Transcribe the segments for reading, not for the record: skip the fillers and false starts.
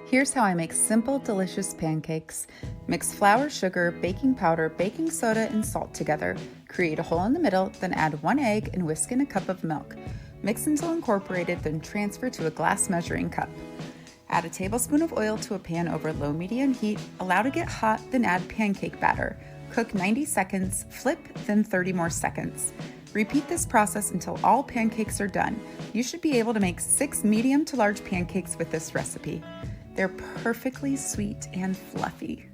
Here's how I make simple, delicious pancakes. Mix flour, sugar, baking powder, baking soda, and salt together. Create a hole in the middle, then add 1 egg and whisk in a cup of milk. Mix until incorporated, then transfer to a glass measuring cup. Add a tablespoon of oil to a pan over low-medium heat. Allow to get hot, then add pancake batter. Cook 90 seconds, flip, then 30 more seconds. Repeat this process until all pancakes are done. You should be able to make 6 medium to large pancakes with this recipe. They're perfectly sweet and fluffy.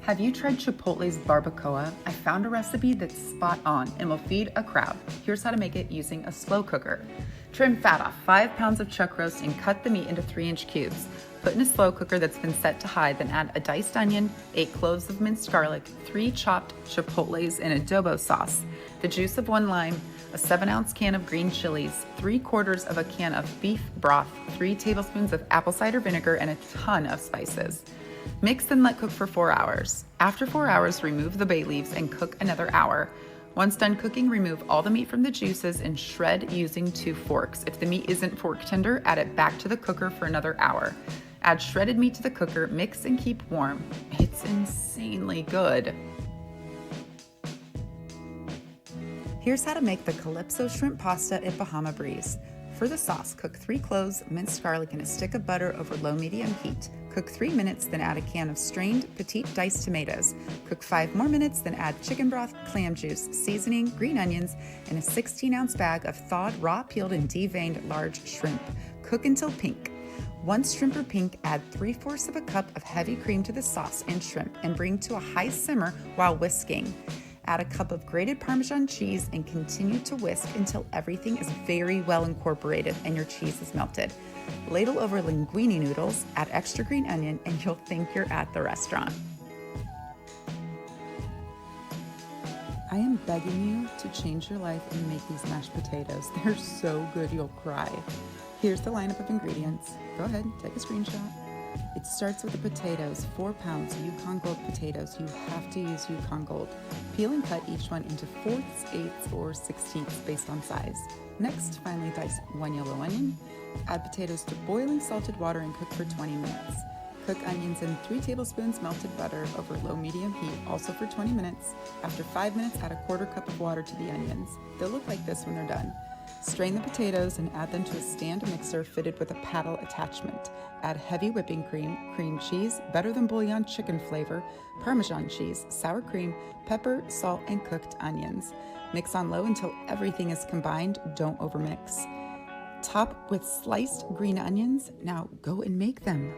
Have you tried Chipotle's barbacoa? I found a recipe that's spot on and will feed a crowd. Here's how to make it using a slow cooker. Trim fat off 5 pounds of chuck roast and cut the meat into 3-inch cubes. Put in a slow cooker that's been set to high, then add a diced onion, 8 cloves of minced garlic, 3 chopped chipotles in adobo sauce, the juice of 1 lime, a 7-ounce can of green chilies, 3/4 of a can of beef broth, 3 tablespoons of apple cider vinegar, and a ton of spices. Mix and let cook for 4 hours. After 4 hours, remove the bay leaves and cook another hour. Once done cooking, remove all the meat from the juices and shred using 2 forks. If the meat isn't fork tender, add it back to the cooker for another hour. Add shredded meat to the cooker, mix and keep warm. It's insanely good. Here's how to make the Calypso shrimp pasta at Bahama Breeze. For the sauce, cook 3 cloves, minced garlic, and a stick of butter over low-medium heat. Cook 3 minutes, then add a can of strained, petite diced tomatoes. Cook 5 more minutes, then add chicken broth, clam juice, seasoning, green onions, and a 16-ounce bag of thawed, raw, peeled, and deveined large shrimp. Cook until pink. Once shrimp are pink, add 3/4 of a cup of heavy cream to the sauce and shrimp and bring to a high simmer while whisking. Add a cup of grated Parmesan cheese and continue to whisk until everything is very well incorporated and your cheese is melted. Ladle over linguine noodles, add extra green onion, and you'll think you're at the restaurant. I am begging you to change your life and make these mashed potatoes. They're so good you'll cry. Here's the lineup of ingredients. Go ahead, take a screenshot. It starts with the potatoes, 4 pounds Yukon Gold potatoes. You have to use Yukon Gold. Peel and cut each one into 4ths, 8ths, or 16ths based on size. Next, finely dice 1 yellow onion. Add potatoes to boiling salted water and cook for 20 minutes. Cook onions in 3 tablespoons melted butter over low-medium heat, also for 20 minutes. After 5 minutes, add a 1/4 cup of water to the onions. They'll look like this when they're done. Strain the potatoes and add them to a stand mixer fitted with a paddle attachment. Add heavy whipping cream, cream cheese, better than bouillon chicken flavor, Parmesan cheese, sour cream, pepper, salt, and cooked onions. Mix on low until everything is combined. Don't overmix. Top with sliced green onions. Now go and make them.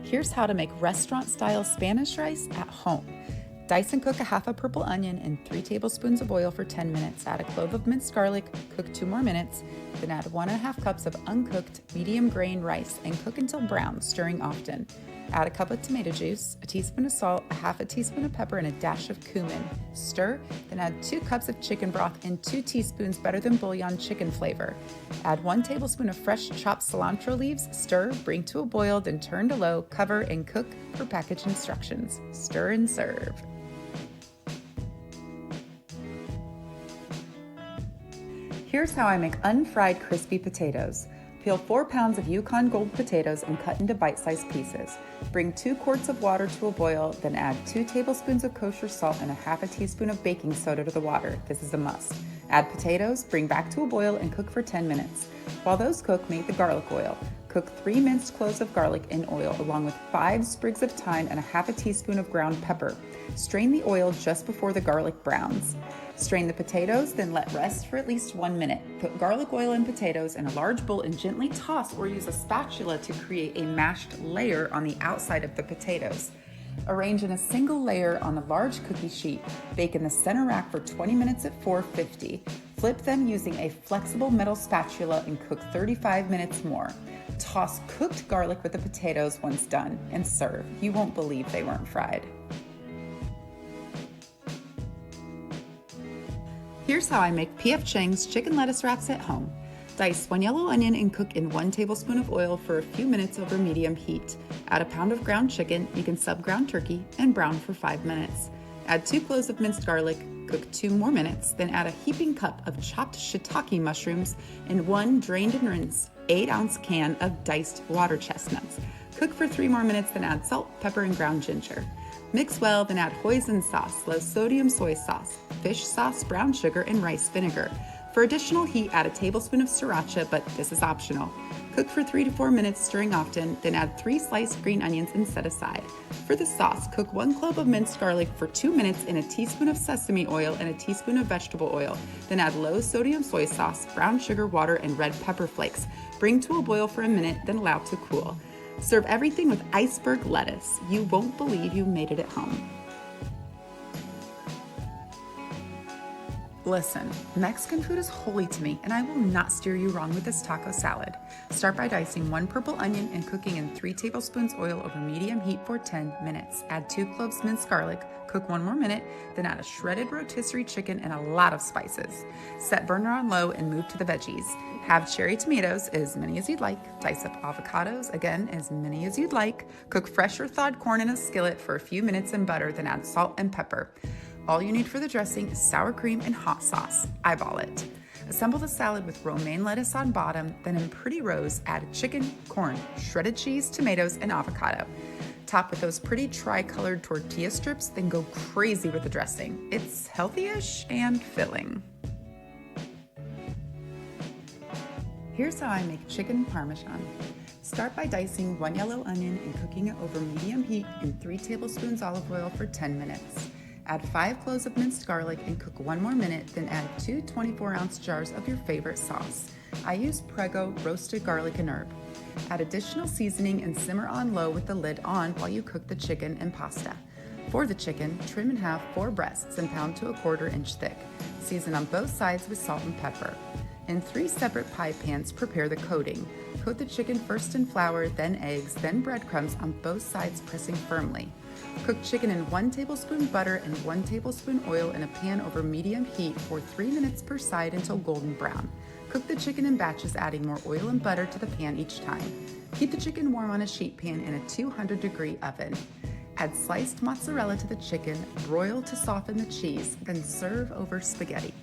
Here's how to make restaurant-style Spanish rice at home. Dice and cook a half a purple onion in 3 tablespoons of oil for 10 minutes. Add a clove of minced garlic, cook 2 more minutes, then add 1½ cups of uncooked medium grain rice and cook until brown, stirring often. Add a cup of tomato juice, a teaspoon of salt, a half a teaspoon of pepper, and a dash of cumin. Stir, then add 2 cups of chicken broth and 2 teaspoons better than bouillon chicken flavor. Add 1 tablespoon of fresh chopped cilantro leaves, stir, bring to a boil, then turn to low, cover, and cook per package instructions. Stir and serve. Here's how I make unfried crispy potatoes. Peel 4 pounds of Yukon Gold potatoes and cut into bite-sized pieces. Bring 2 quarts of water to a boil, then add 2 tablespoons of kosher salt and a half a teaspoon of baking soda to the water. This is a must. Add potatoes, bring back to a boil, and cook for 10 minutes. While those cook, make the garlic oil. Cook 3 minced cloves of garlic in oil along with 5 sprigs of thyme and a half a teaspoon of ground pepper. Strain the oil just before the garlic browns. Strain the potatoes, then let rest for at least 1 minute. Put garlic oil and potatoes in a large bowl and gently toss or use a spatula to create a mashed layer on the outside of the potatoes. Arrange in a single layer on a large cookie sheet. Bake in the center rack for 20 minutes at 450. Flip them using a flexible metal spatula and cook 35 minutes more. Toss cooked garlic with the potatoes once done and serve. You won't believe they weren't fried. Here's how I make P.F. Chang's chicken lettuce wraps at home. Dice 1 yellow onion and cook in 1 tablespoon of oil for a few minutes over medium heat. Add a pound of ground chicken, you can sub ground turkey, and brown for 5 minutes. Add 2 cloves of minced garlic, Cook 2 more minutes, then add a heaping cup of chopped shiitake mushrooms and 1 drained and rinsed 8-ounce can of diced water chestnuts. Cook for 3 more minutes, then add salt, pepper, and ground ginger. Mix well, then add hoisin sauce, low-sodium soy sauce, fish sauce, brown sugar, and rice vinegar. For additional heat, add a tablespoon of sriracha, but this is optional. Cook for 3 to 4 minutes, stirring often, then add 3 sliced green onions and set aside. For the sauce, cook 1 clove of minced garlic for 2 minutes in a teaspoon of sesame oil and a teaspoon of vegetable oil. Then add low-sodium soy sauce, brown sugar, water, and red pepper flakes. Bring to a boil for a minute, then allow to cool. Serve everything with iceberg lettuce. You won't believe you made it at home. Listen, Mexican food is holy to me, and I will not steer you wrong with this taco salad. Start by dicing 1 purple onion and cooking in 3 tablespoons oil over medium heat for 10 minutes. Add 2 cloves minced garlic, cook 1 more minute, then add a shredded rotisserie chicken and a lot of spices. Set burner on low and move to the veggies. Have cherry tomatoes, as many as you'd like. Dice up avocados, again, as many as you'd like. Cook fresh or thawed corn in a skillet for a few minutes in butter, then add salt and pepper. All you need for the dressing is sour cream and hot sauce. Eyeball it. Assemble the salad with romaine lettuce on bottom, then in pretty rows add chicken, corn, shredded cheese, tomatoes, and avocado. Top with those pretty tri-colored tortilla strips, then go crazy with the dressing. It's healthy-ish and filling. Here's how I make chicken parmesan. Start by dicing 1 yellow onion and cooking it over medium heat in 3 tablespoons olive oil for 10 minutes. Add 5 cloves of minced garlic and cook 1 more minute, then add 2 24-ounce jars of your favorite sauce. I use Prego roasted garlic and herb. Add additional seasoning and simmer on low with the lid on while you cook the chicken and pasta. For the chicken, trim in half 4 breasts and pound to a 1/4 inch thick. Season on both sides with salt and pepper. In 3 separate pie pans, prepare the coating. Coat the chicken first in flour, then eggs, then breadcrumbs on both sides, pressing firmly. Cook chicken in 1 tablespoon butter and 1 tablespoon oil in a pan over medium heat for 3 minutes per side until golden brown. Cook the chicken in batches, adding more oil and butter to the pan each time. Keep the chicken warm on a sheet pan in a 200-degree oven. Add sliced mozzarella to the chicken, broil to soften the cheese, then serve over spaghetti.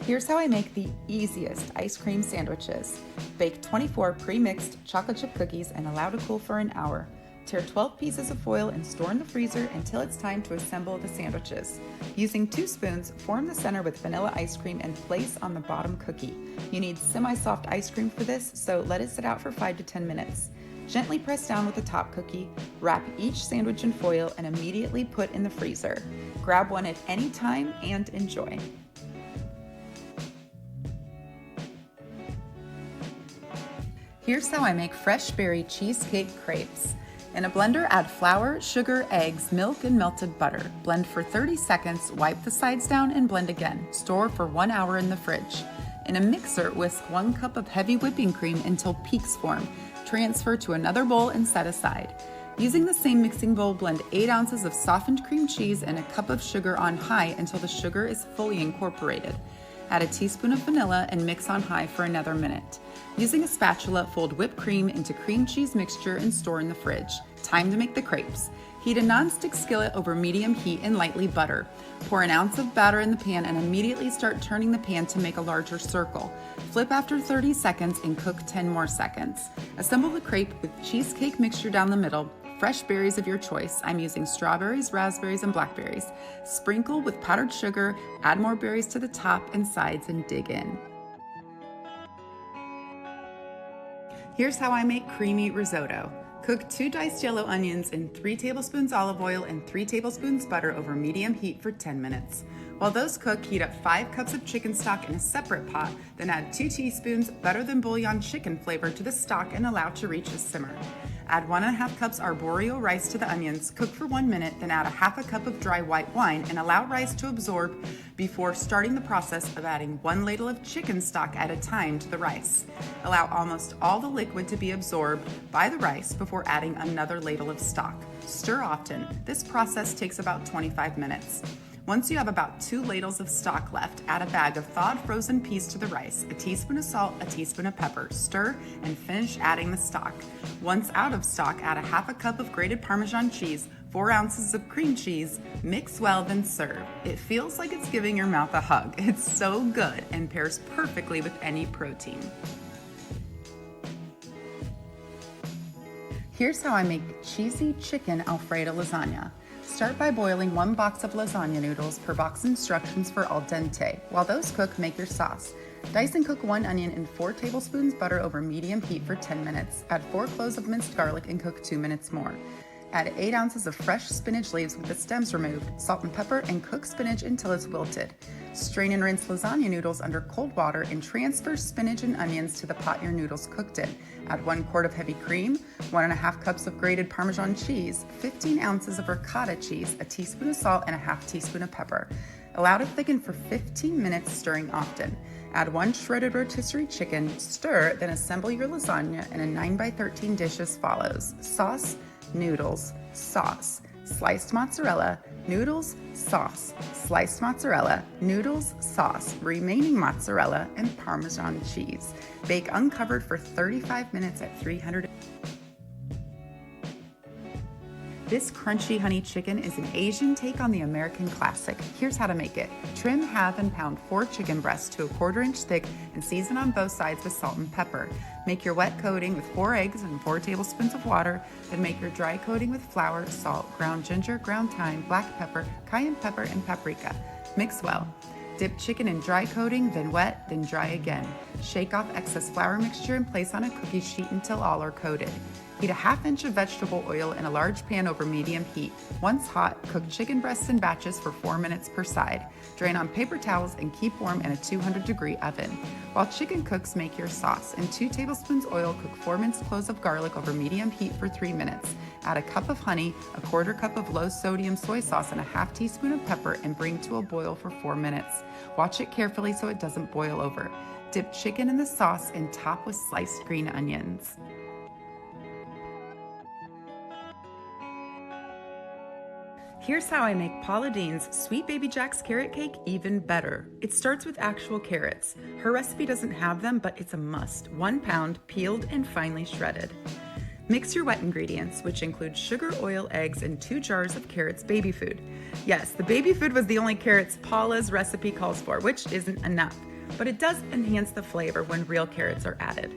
Here's how I make the easiest ice cream sandwiches. Bake 24 pre-mixed chocolate chip cookies and allow to cool for an hour. Tear 12 pieces of foil and store in the freezer until it's time to assemble the sandwiches. Using 2 spoons, form the center with vanilla ice cream and place on the bottom cookie. You need semi-soft ice cream for this, so let it sit out for 5 to 10 minutes. Gently press down with the top cookie, wrap each sandwich in foil, and immediately put in the freezer. Grab one at any time and enjoy. Here's how I make fresh berry cheesecake crepes. In a blender, add flour, sugar, eggs, milk, and melted butter. Blend for 30 seconds, wipe the sides down, and blend again. Store for 1 hour in the fridge. In a mixer, whisk 1 cup of heavy whipping cream until peaks form. Transfer to another bowl and set aside. Using the same mixing bowl, blend 8 ounces of softened cream cheese and a cup of sugar on high until the sugar is fully incorporated. Add a teaspoon of vanilla and mix on high for another minute. Using a spatula, fold whipped cream into cream cheese mixture and store in the fridge. Time to make the crepes. Heat a non-stick skillet over medium heat and lightly butter. Pour an ounce of batter in the pan and immediately start turning the pan to make a larger circle. Flip after 30 seconds and cook 10 more seconds. Assemble the crepe with cheesecake mixture down the middle. Fresh berries of your choice. I'm using strawberries, raspberries, and blackberries. Sprinkle with powdered sugar, add more berries to the top and sides, and dig in. Here's how I make creamy risotto. Cook 2 diced yellow onions in 3 tablespoons olive oil and 3 tablespoons butter over medium heat for 10 minutes. While those cook, heat up 5 cups of chicken stock in a separate pot, then add 2 teaspoons better than bouillon chicken flavor to the stock and allow to reach a simmer. Add 1.5 cups arborio rice to the onions, cook for 1 minute, then add 1/2 cup of dry white wine and allow rice to absorb before starting the process of adding 1 ladle of chicken stock at a time to the rice. Allow almost all the liquid to be absorbed by the rice before adding another ladle of stock. Stir often. This process takes about 25 minutes. Once you have about 2 ladles of stock left, add a bag of thawed frozen peas to the rice, a teaspoon of salt, a teaspoon of pepper. Stir and finish adding the stock. Once out of stock, add a half a cup of grated Parmesan cheese, 4 ounces of cream cheese, mix well, then serve. It feels like it's giving your mouth a hug. It's so good and pairs perfectly with any protein. Here's how I make cheesy chicken Alfredo lasagna. Start by boiling 1 box of lasagna noodles per box instructions for al dente. While those cook, make your sauce. Dice and cook 1 onion in 4 tablespoons butter over medium heat for 10 minutes. Add 4 cloves of minced garlic and cook 2 minutes more. Add 8 ounces of fresh spinach leaves with the stems removed, salt and pepper, and cook spinach until it's wilted. Strain and rinse lasagna noodles under cold water and transfer spinach and onions to the pot your noodles cooked in. Add 1 quart of heavy cream, 1.5 cups of grated Parmesan cheese, 15 ounces of ricotta cheese, a teaspoon of salt, and a half teaspoon of pepper. Allow to thicken for 15 minutes, stirring often. Add 1 shredded rotisserie chicken, stir, then assemble your lasagna in a 9x13 dish as follows. Sauce, noodles, sauce, sliced mozzarella, noodles, sauce, sliced mozzarella, noodles, sauce, remaining mozzarella, and Parmesan cheese. Bake uncovered for 35 minutes at 300. This crunchy honey chicken is an Asian take on the American classic. Here's how to make it. Trim, halve, and pound 4 chicken breasts to a 1/4 inch thick and season on both sides with salt and pepper. Make your wet coating with 4 eggs and 4 tablespoons of water. Then make your dry coating with flour, salt, ground ginger, ground thyme, black pepper, cayenne pepper, and paprika. Mix well. Dip chicken in dry coating, then wet, then dry again. Shake off excess flour mixture and place on a cookie sheet until all are coated. Heat a 1/2 inch of vegetable oil in a large pan over medium heat. Once hot, cook chicken breasts in batches for 4 minutes per side. Drain on paper towels and keep warm in a 200-degree oven. While chicken cooks, make your sauce. In 2 tablespoons oil, cook 4 minced cloves of garlic over medium heat for 3 minutes. Add a cup of honey, a 1/4 cup of low-sodium soy sauce, and a 1/2 teaspoon of pepper, and bring to a boil for 4 minutes. Watch it carefully so it doesn't boil over. Dip chicken in the sauce and top with sliced green onions. Here's how I make Paula Deen's Sweet Baby Jack's carrot cake even better. It starts with actual carrots. Her recipe doesn't have them, but it's a must. 1 pound, peeled and finely shredded. Mix your wet ingredients, which include sugar, oil, eggs, and 2 jars of carrots baby food. Yes, the baby food was the only carrots Paula's recipe calls for, which isn't enough, but it does enhance the flavor when real carrots are added.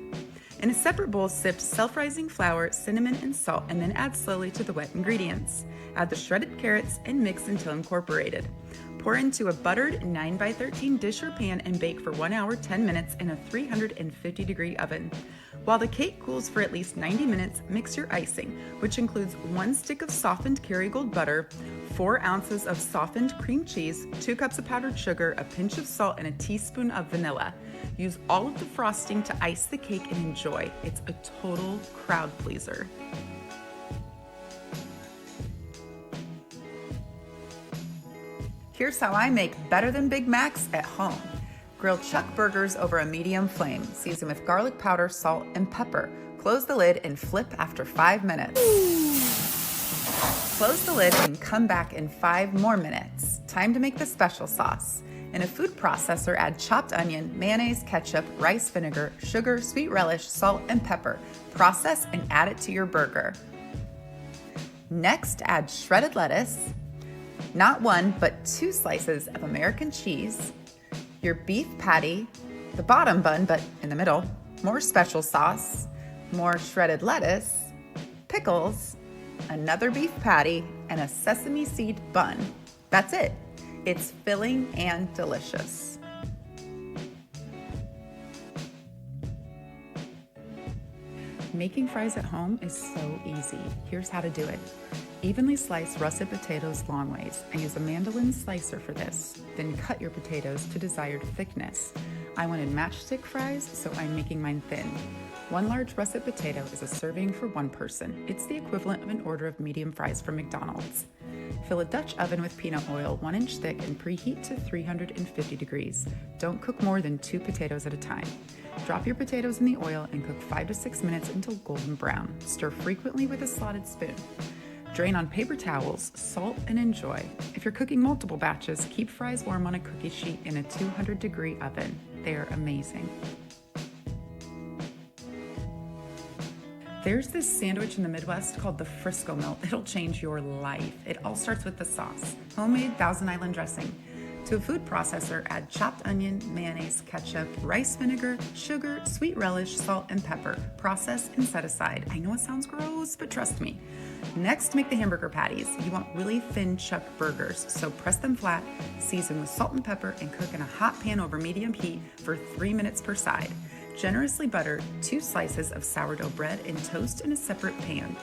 In a separate bowl, sift self-rising flour, cinnamon, and salt, and then add slowly to the wet ingredients. Add the shredded carrots and mix until incorporated. Pour into a buttered 9x13 dish or pan and bake for 1 hour 10 minutes in a 350-degree oven. While the cake cools for at least 90 minutes, mix your icing, which includes 1 stick of softened Kerrygold butter, 4 ounces of softened cream cheese, 2 cups of powdered sugar, a pinch of salt, and a teaspoon of vanilla. Use all of the frosting to ice the cake and enjoy. It's a total crowd pleaser. Here's how I make better than Big Macs at home. Grill chuck burgers over a medium flame. Season with garlic powder, salt, and pepper. Close the lid and flip after 5 minutes. Close the lid and come back in 5 more minutes. Time to make the special sauce. In a food processor, add chopped onion, mayonnaise, ketchup, rice vinegar, sugar, sweet relish, salt, and pepper. Process and add it to your burger. Next, add shredded lettuce, not 1, but 2 slices of American cheese, your beef patty, the bottom bun, but in the middle, more special sauce, more shredded lettuce, pickles, another beef patty, and a sesame seed bun. That's it. It's filling and delicious. Making fries at home is so easy. Here's how to do it. Evenly slice russet potatoes long ways. I use a mandolin slicer for this. Then cut your potatoes to desired thickness. I wanted matchstick fries, so I'm making mine thin. 1 large russet potato is a serving for 1 person. It's the equivalent of an order of medium fries from McDonald's. Fill a Dutch oven with peanut oil 1 inch thick and preheat to 350 degrees. Don't cook more than 2 potatoes at a time. Drop your potatoes in the oil and cook 5 to 6 minutes until golden brown. Stir frequently with a slotted spoon. Drain on paper towels, salt, and enjoy. If you're cooking multiple batches, keep fries warm on a cookie sheet in a 200-degree oven. They're amazing. There's this sandwich in the Midwest called the Frisco Melt. It'll change your life. It all starts with the sauce. Homemade Thousand Island dressing. To a food processor, add chopped onion, mayonnaise, ketchup, rice vinegar, sugar, sweet relish, salt, and pepper. Process and set aside. I know it sounds gross, but trust me. Next, make the hamburger patties. You want really thin chuck burgers, so press them flat, season with salt and pepper, and cook in a hot pan over medium heat for 3 minutes per side. Generously butter 2 slices of sourdough bread and toast in a separate pan.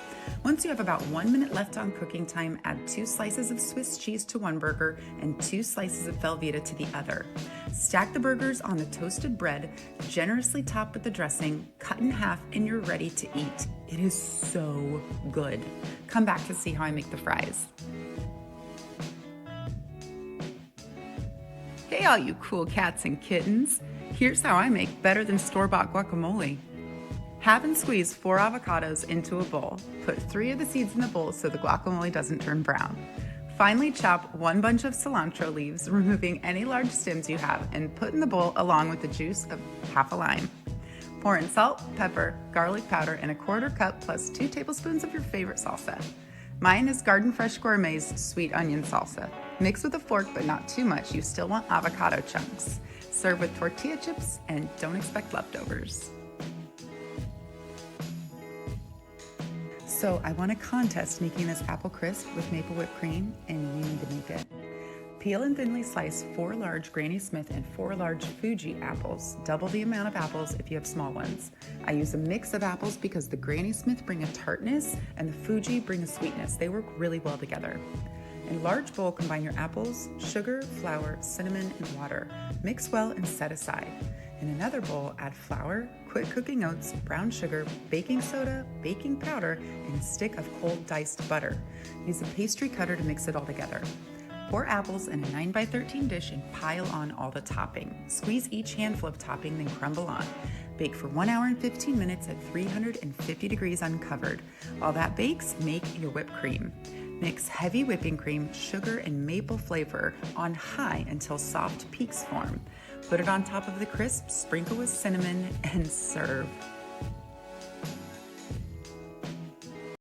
Once you have about 1 minute left on cooking time, add 2 slices of Swiss cheese to one burger and 2 slices of Velveeta to the other. Stack the burgers on the toasted bread, generously top with the dressing, cut in half, and you're ready to eat. It is so good. Come back to see how I make the fries. Hey, all you cool cats and kittens. Here's how I make better than store-bought guacamole. Halve and squeeze 4 avocados into a bowl. Put 3 of the seeds in the bowl so the guacamole doesn't turn brown. Finely chop 1 bunch of cilantro leaves, removing any large stems you have, and put in the bowl along with the juice of half a lime. Pour in salt, pepper, garlic powder, and a 1/4 cup plus 2 tablespoons of your favorite salsa. Mine is Garden Fresh Gourmet's sweet onion salsa. Mix with a fork, but not too much. You still want avocado chunks. Serve with tortilla chips and don't expect leftovers. So I won a contest making this apple crisp with maple whipped cream, and you need to make it. Peel and thinly slice 4 large Granny Smith and 4 large Fuji apples. Double the amount of apples if you have small ones. I use a mix of apples because the Granny Smith bring a tartness and the Fuji bring a sweetness. They work really well together. In a large bowl, combine your apples, sugar, flour, cinnamon, and water. Mix well and set aside. In another bowl, add flour, quick cooking oats, brown sugar, baking soda, baking powder, and a stick of cold diced butter. Use a pastry cutter to mix it all together. Pour apples in a 9x13 dish and pile on all the topping. Squeeze each handful of topping, then crumble on. Bake for 1 hour and 15 minutes at 350 degrees uncovered. While that bakes, make your whipped cream. Mix heavy whipping cream, sugar, and maple flavor on high until soft peaks form. Put it on top of the crisp, sprinkle with cinnamon, and serve.